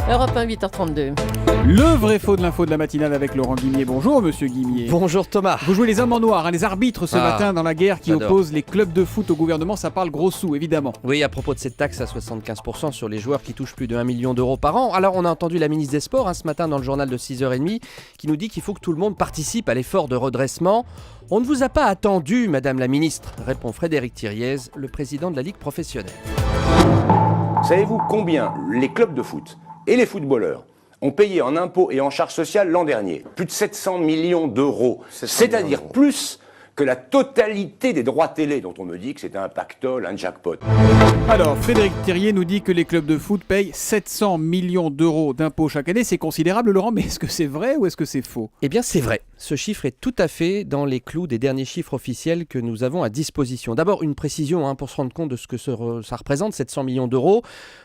Europe 1, 8h32. Le vrai faux de l'info de la matinale avec Laurent Guimier. Bonjour monsieur Guimier. Bonjour Thomas. Vous jouez les hommes en noir, les arbitres ce matin dans la guerre qui j'adore. oppose les clubs de foot au gouvernement. Ça parle gros sous évidemment. Oui, à propos de cette taxe à 75% sur les joueurs qui touchent plus de 1 million d'euros par an. Alors on a entendu la ministre des Sports ce matin dans le journal de 6h30 qui nous dit qu'il faut que tout le monde participe à l'effort de redressement. On ne vous a pas attendu, Madame la Ministre, répond Frédéric Thiriez, le président de la Ligue professionnelle. Savez-vous combien les clubs de foot et les footballeurs ont payé en impôts et en charges sociales l'an dernier? Plus de 700 millions d'euros. C'est-à-dire plus que la totalité des droits télé dont on me dit que c'était un pactole, un jackpot. Alors, Frédéric Thiriez nous dit que les clubs de foot payent 700 millions d'euros d'impôts chaque année. C'est considérable, Laurent, mais est-ce que c'est vrai ou est-ce que c'est faux? Eh bien c'est vrai, ce chiffre est tout à fait dans les clous des derniers chiffres officiels que nous avons à disposition. D'abord une précision pour se rendre compte de ce que ça représente, 700 millions d'euros.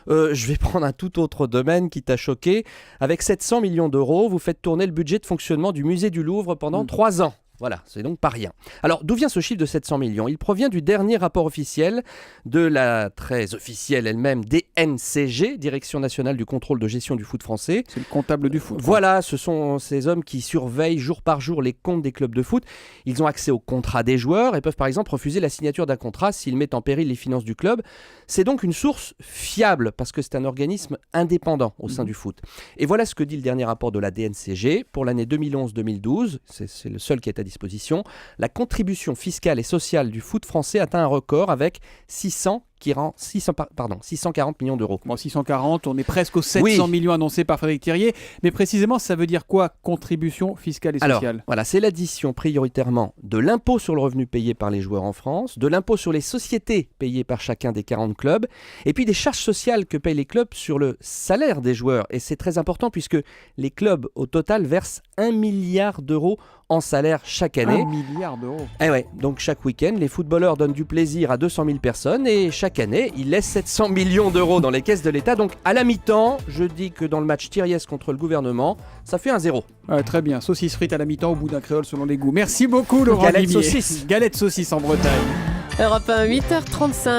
Je vais prendre un tout autre domaine qui t'a choqué. Avec 700 millions d'euros, vous faites tourner le budget de fonctionnement du musée du Louvre pendant 3 ans. Voilà, c'est donc pas rien. Alors, d'où vient ce chiffre de 700 millions? Il provient du dernier rapport officiel de la très officielle elle-même DNCG, Direction nationale du contrôle de gestion du foot français. C'est le comptable du foot. Voilà, ce sont ces hommes qui surveillent jour par jour les comptes des clubs de foot. Ils ont accès aux contrats des joueurs et peuvent par exemple refuser la signature d'un contrat s'il met en péril les finances du club. C'est donc une source fiable parce que c'est un organisme indépendant au sein du foot. Et voilà ce que dit le dernier rapport de la DNCG. Pour l'année 2011-2012, c'est le seul qui est à disposition, la contribution fiscale et sociale du foot français atteint un record avec 640 millions d'euros. Bon, 640, on est presque aux 700 millions annoncés par Frédéric Thiriez. Mais précisément, ça veut dire quoi, contribution fiscale et sociale? Alors, voilà, c'est l'addition prioritairement de l'impôt sur le revenu payé par les joueurs en France, de l'impôt sur les sociétés payées par chacun des 40 clubs, et puis des charges sociales que payent les clubs sur le salaire des joueurs. Et c'est très important puisque les clubs, au total, versent 1 milliard d'euros en salaire chaque année. 1 milliard d'euros. Eh ouais, donc chaque week-end, les footballeurs donnent du plaisir à 200 000 personnes et chaque année, ils laissent 700 millions d'euros dans les caisses de l'État. Donc à la mi-temps, je dis que dans le match Thiriez contre le gouvernement, ça fait un 0. Très bien, saucisse frite à la mi-temps au bout d'un créole selon les goûts. Merci beaucoup Laurent Galette Guimier. saucisse. Galette saucisse en Bretagne. Europe 1, 8h35.